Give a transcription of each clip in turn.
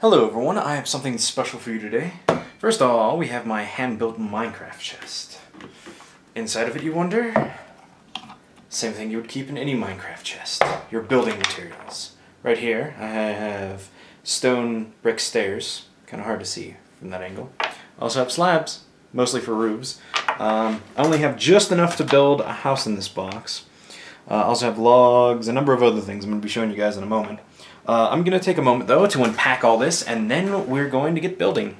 Hello everyone, I have something special for you today. First of all, we have my hand-built Minecraft chest. Inside of it, you wonder? Same thing you would keep in any Minecraft chest. Your building materials. Right here, I have stone brick stairs. Kind of hard to see from that angle. I also have slabs, mostly for roofs. I only have just enough to build a house in this box. I also have logs, a number of other things I'm going to be showing you guys in a moment. I'm going to take a moment though to unpack all this, and then we're going to get building.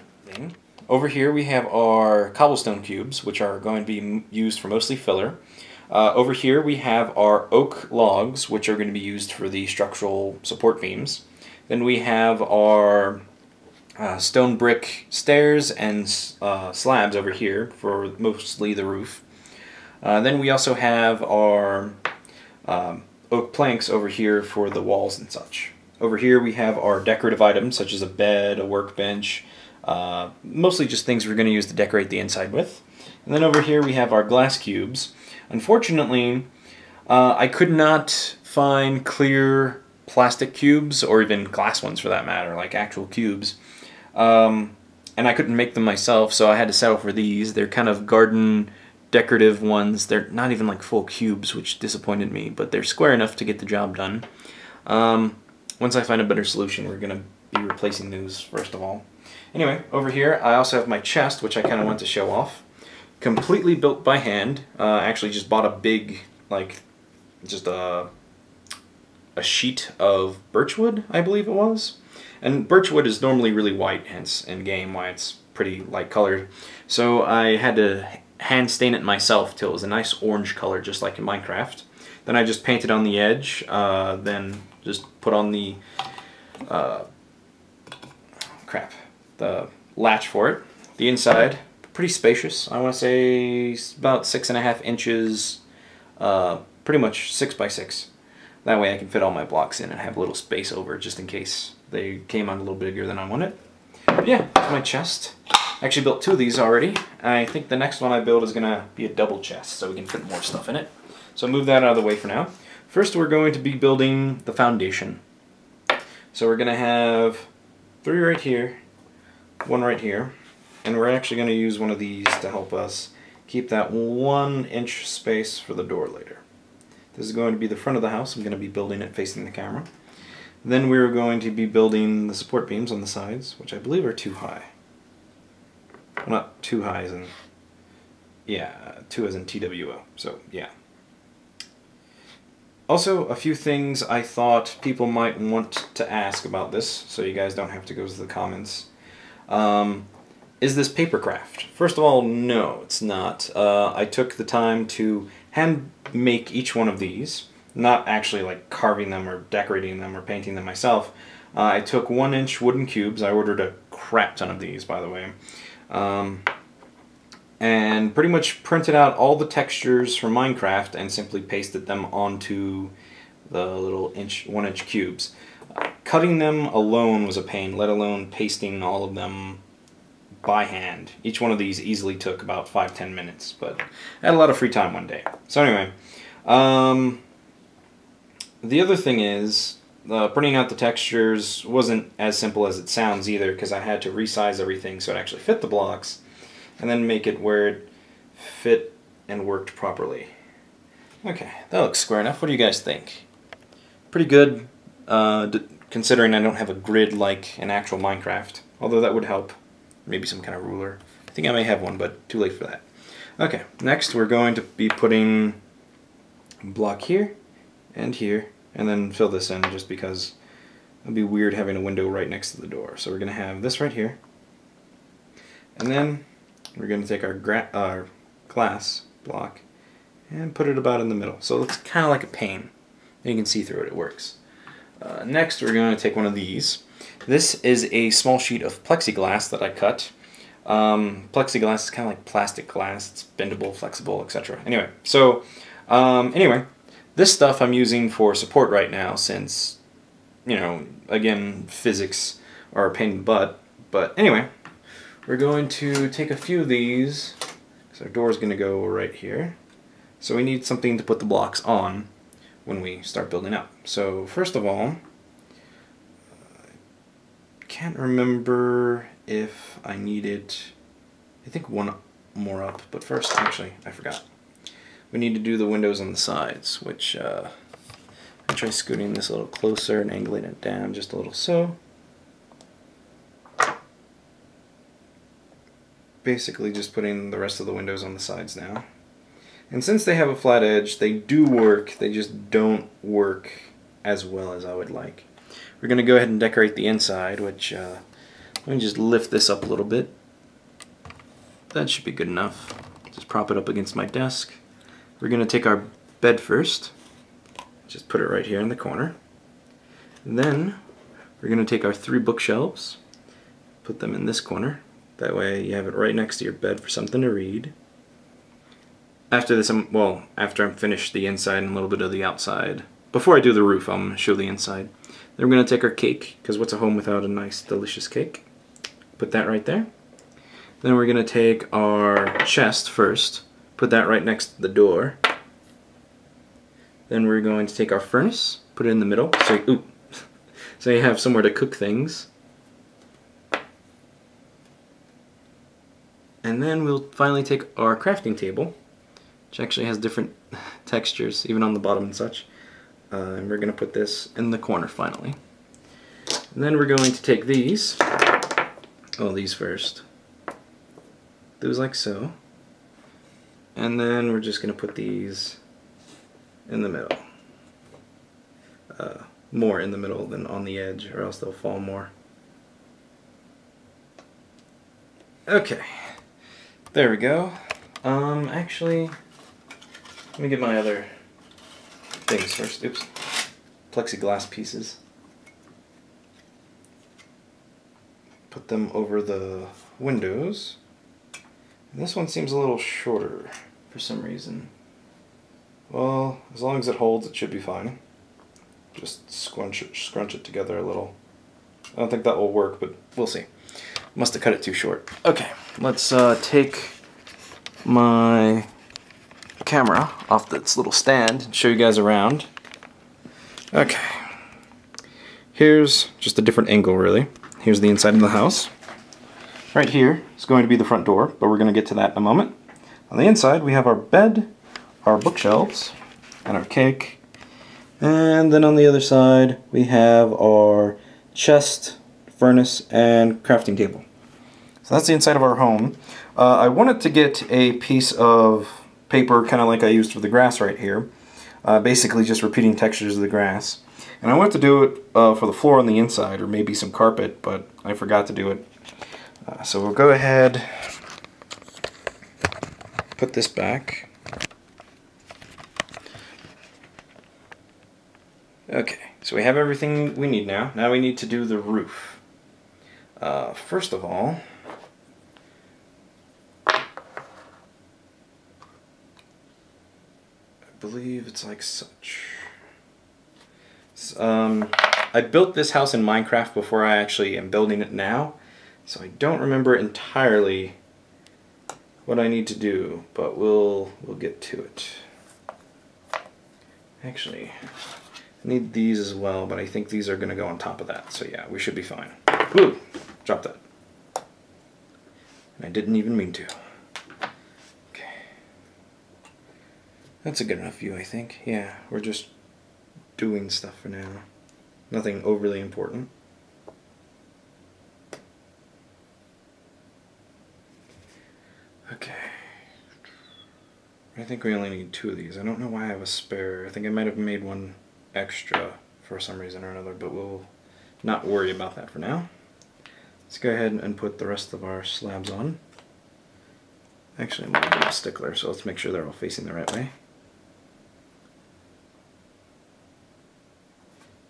Over here we have our cobblestone cubes, which are going to be used for mostly filler. Over here we have our oak logs, which are going to be used for the structural support beams. Then we have our stone brick stairs and slabs over here for mostly the roof. Then we also have our oak planks over here for the walls and such. Over here we have our decorative items such as a bed, a workbench, mostly just things we're going to use to decorate the inside with. And then over here we have our glass cubes. Unfortunately, I could not find clear plastic cubes, or even glass ones for that matter, like actual cubes. And I couldn't make them myself, so I had to settle for these. They're kind of garden decorative ones. They're not even like full cubes, which disappointed me, but they're square enough to get the job done. Once I find a better solution, we're going to be replacing those first of all. Anyway, over here I also have my chest, which I kind of want to show off. Completely built by hand. Actually just bought a big, like, just a sheet of birchwood, I believe it was. And birchwood is normally really white, hence in game why it's pretty light colored. So I had to hand stain it myself till it was a nice orange color, just like in Minecraft. Then I just painted on the edge, then just put on the the latch for it. The inside, pretty spacious. I want to say about 6.5 inches, pretty much 6 by 6. That way I can fit all my blocks in and have a little space over just in case they came out a little bigger than I wanted. But yeah, that's my chest. I actually built 2 of these already. I think the next one I build is going to be a double chest so we can fit more stuff in it. So move that out of the way for now. First we're going to be building the foundation. So we're going to have 3 right here, 1 right here, and we're actually going to use one of these to help us keep that 1 inch space for the door later. This is going to be the front of the house. I'm going to be building it facing the camera. Then we're going to be building the support beams on the sides, which I believe are too high. Well, not too high as in, yeah, 2 as in TWO, so yeah. Also, a few things I thought people might want to ask about this, so you guys don't have to go to the comments. Is this papercraft? First of all, no, it's not. I took the time to hand make each one of these, not actually like carving them or decorating them or painting them myself. I took 1 inch wooden cubes. I ordered a crap ton of these, by the way. And pretty much printed out all the textures from Minecraft and simply pasted them onto the little 1 inch cubes. Cutting them alone was a pain, let alone pasting all of them by hand. Each one of these easily took about 5-10 minutes, but I had a lot of free time one day. So anyway, the other thing is, printing out the textures wasn't as simple as it sounds either, because I had to resize everything so it actually fit the blocks, and then make it where it fit and worked properly. Okay, that looks square enough. What do you guys think? Pretty good, considering I don't have a grid like in actual Minecraft, although that would help. Maybe some kind of ruler. I think I may have one, but too late for that. Okay, next we're going to be putting a block here, and then fill this in just because it would be weird having a window right next to the door. So we're going to have this right here, and then we're going to take our glass block and put it about in the middle. So it's kind of like a pane. You can see through it, it works. Next we're going to take one of these. This is a small sheet of plexiglass that I cut. Plexiglass is kind of like plastic glass. It's bendable, flexible, etc. Anyway, so this stuff I'm using for support right now since, you know, again, physics are a pain in the butt. But anyway, we're going to take a few of these, because our door is going to go right here. So we need something to put the blocks on when we start building up. So first of all, can't remember if I needed, I think one more up, but first, actually, I forgot. We need to do the windows on the sides, which I'll try scooting this a little closer and angling it down just a little so. Basically just putting the rest of the windows on the sides now. And since they have a flat edge, they do work, they just don't work as well as I would like. We're going to go ahead and decorate the inside, which, let me just lift this up a little bit. That should be good enough. Just prop it up against my desk. We're going to take our bed first. Just put it right here in the corner. And then we're going to take our 3 bookshelves, put them in this corner. That way you have it right next to your bed for something to read. After this, after I'm finished the inside and a little bit of the outside, before I do the roof, I'm going to show the inside. Then we're going to take our cake, because what's a home without a nice, delicious cake? Put that right there. Then we're going to take our chest first, put that right next to the door. Then we're going to take our furnace, put it in the middle, so you have somewhere to cook things. And then we'll finally take our crafting table, which actually has different textures, even on the bottom and such. And we're going to put this in the corner finally. And then we're going to take these, these first. Those like so. And then we're just going to put these in the middle. More in the middle than on the edge, or else they'll fall more. Okay. There we go. Actually, let me get my other things first. Oops. Plexiglass pieces. Put them over the windows. And this one seems a little shorter for some reason. Well, as long as it holds, it should be fine. Just scrunch it together a little. I don't think that will work, but we'll see. Must have cut it too short. Okay, let's take my camera off its little stand and show you guys around. Okay. Here's just a different angle, really. Here's the inside of the house. Right here is going to be the front door, but we're going to get to that in a moment. On the inside, we have our bed, our bookshelves, and our cake. And then on the other side, we have our chest, furnace, and crafting table. So that's the inside of our home. I wanted to get a piece of paper, kind of like I used for the grass right here. Basically just repeating textures of the grass. And I wanted to do it for the floor on the inside, or maybe some carpet, but I forgot to do it. So we'll go ahead, put this back. Okay, so we have everything we need now. Now we need to do the roof. First of all, I believe it's like such. I built this house in Minecraft before I actually am building it now, so I don't remember entirely what I need to do, but we'll get to it. Actually, I need these as well, but I think these are going to go on top of that, so yeah, we should be fine. Ooh, drop that. And I didn't even mean to. Okay. That's a good enough view, I think. Yeah, we're just doing stuff for now. Nothing overly important. Okay. I think we only need 2 of these. I don't know why I have a spare. I think I might have made one extra for some reason or another, but we'll not worry about that for now. Let's go ahead and put the rest of our slabs on. Actually, I'm a little bit of a stickler, so let's make sure they're all facing the right way.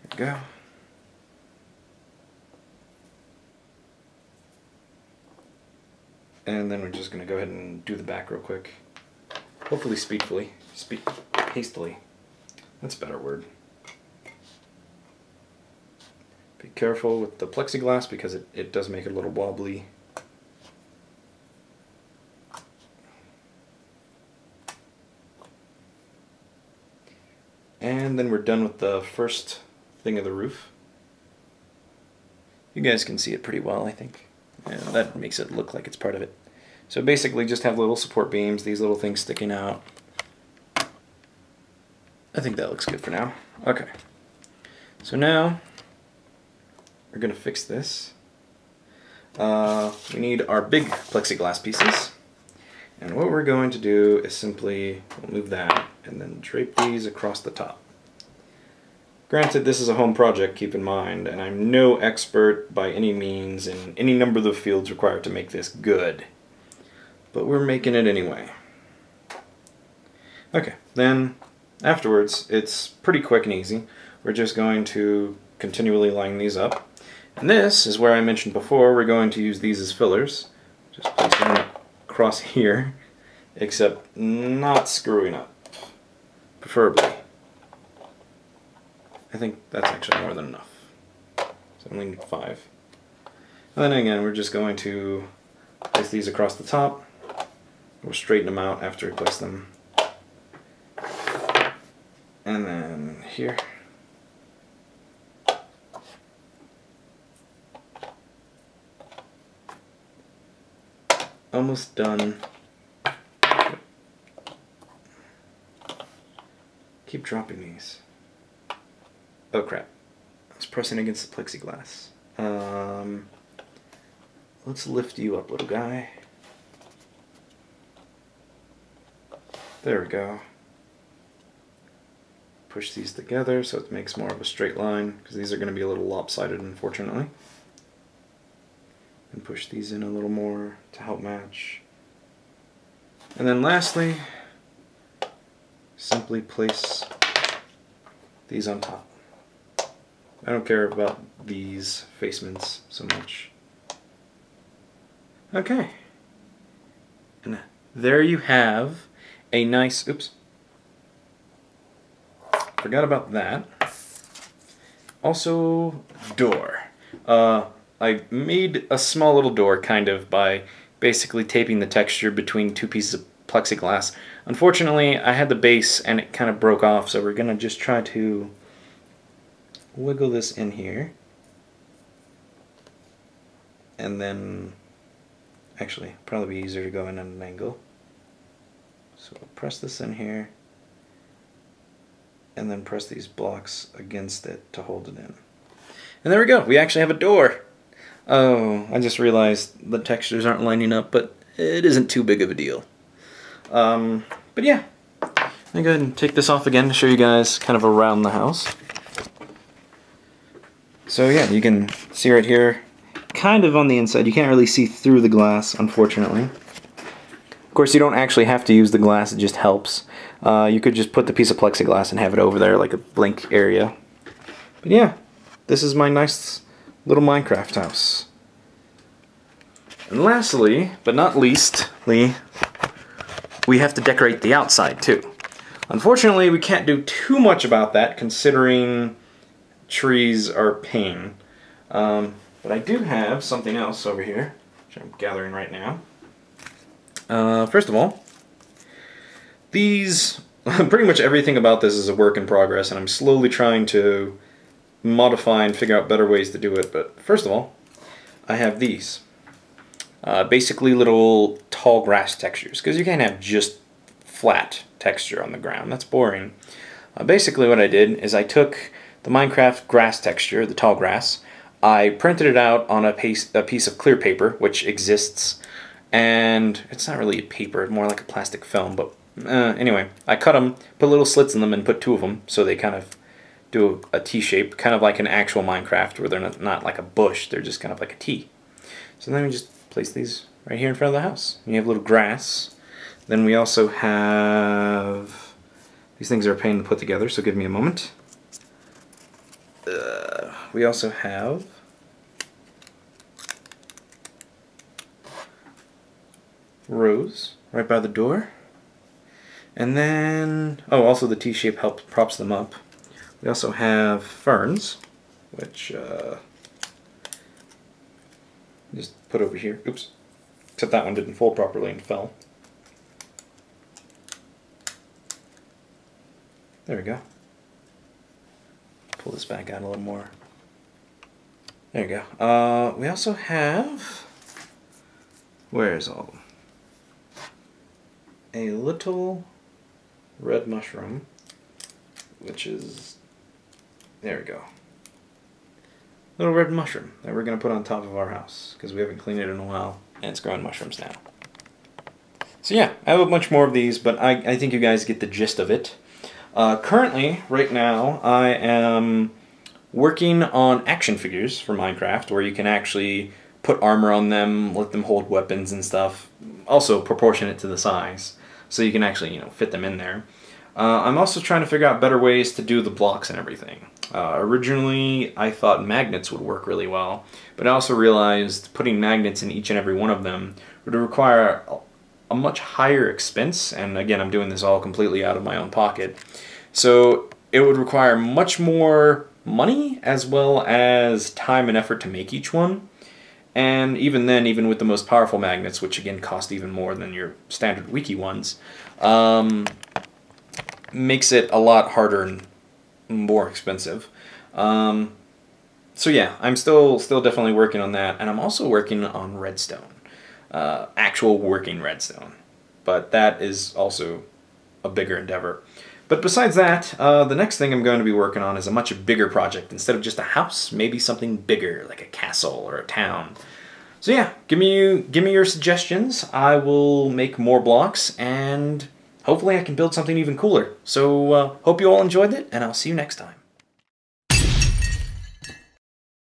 There we go. And then we're just going to go ahead and do the back real quick. Hopefully hastily. That's a better word. Be careful with the plexiglass because it does make it a little wobbly. And then we're done with the first thing of the roof. You guys can see it pretty well, I think. And that makes it look like it's part of it. So basically just have little support beams, these little things sticking out. I think that looks good for now. Okay. So now we're going to fix this. We need our big plexiglass pieces. And what we're going to do is simply move that and then drape these across the top. Granted, this is a home project, keep in mind, and I'm no expert by any means in any number of the fields required to make this good. But we're making it anyway. Okay, then afterwards, it's pretty quick and easy. We're just going to continually line these up. And this is where I mentioned before, we're going to use these as fillers. Just place them across here, except not screwing up, preferably. I think that's actually more than enough. So I only need 5. And then again, we're just going to place these across the top. We'll straighten them out after we place them. And then here. Almost done. Keep dropping these. Oh crap. I was pressing against the plexiglass. Let's lift you up, little guy. There we go. Push these together so it makes more of a straight line, because these are going to be a little lopsided, unfortunately. And push these in a little more to help match. And then lastly, simply place these on top. I don't care about these facements so much. Okay. And there you have a nice, oops, forgot about that. Also, door. I made a small little door, kind of, by basically taping the texture between 2 pieces of plexiglass. Unfortunately, I had the base and it kind of broke off, so we're going to just try to wiggle this in here. And then, actually, probably be easier to go in at an angle. So we'll press this in here, and then press these blocks against it to hold it in. And there we go, we actually have a door! Oh, I just realized the textures aren't lining up, but it isn't too big of a deal. But yeah, let me go ahead and take this off again to show you guys kind of around the house. So yeah, you can see right here, kind of on the inside. You can't really see through the glass, unfortunately. Of course, you don't actually have to use the glass, it just helps. You could just put the piece of plexiglass and have it over there like a blank area. But yeah, this is my nice little Minecraft house. And lastly, but not leastly, we have to decorate the outside too. Unfortunately, we can't do too much about that considering trees are pain. But I do have something else over here, which I'm gathering right now. First of all, these, pretty much everything about this is a work in progress, and I'm slowly trying to modify and figure out better ways to do it. But first of all, I have these. Basically little tall grass textures, because you can't have just flat texture on the ground. That's boring. Basically what I did is I took the Minecraft grass texture, the tall grass, I printed it out on a piece of clear paper, which exists, and it's not really a paper, more like a plastic film, but anyway, I cut them, put little slits in them, and put 2 of them, so they kind of do a T-shape, kind of like an actual Minecraft, where they're not like a bush, they're just kind of like a T. So then we just place these right here in front of the house. You have little grass. Then we also have, these things are a pain to put together, so give me a moment. We also have rose right by the door. And then, oh, also the T-shape props them up. We also have ferns, which just put over here. Oops. Except that one didn't fold properly and fell. There we go. Pull this back out a little more. There you go. We also have, where is all of them? A little red mushroom, which is, there we go. Little red mushroom that we're going to put on top of our house because we haven't cleaned it in a while and it's growing mushrooms now. So yeah, I have a bunch more of these, but I think you guys get the gist of it. Currently, right now, I am working on action figures for Minecraft where you can actually put armor on them, let them hold weapons and stuff, also proportionate to the size, so you can actually, fit them in there. I'm also trying to figure out better ways to do the blocks and everything. Originally, I thought magnets would work really well, but I also realized putting magnets in each and every one of them would require a much higher expense, and again, I'm doing this all completely out of my own pocket. So it would require much more money as well as time and effort to make each one. And even then, even with the most powerful magnets, which again cost even more than your standard wiki ones, makes it a lot harder and more expensive. So yeah, I'm still definitely working on that, and I'm also working on redstone. Actual working redstone. But that is also a bigger endeavor. But besides that, the next thing I'm going to be working on is a much bigger project. Instead of just a house, maybe something bigger, like a castle or a town. So yeah, give me your suggestions. I will make more blocks, and hopefully I can build something even cooler. So hope you all enjoyed it, and I'll see you next time.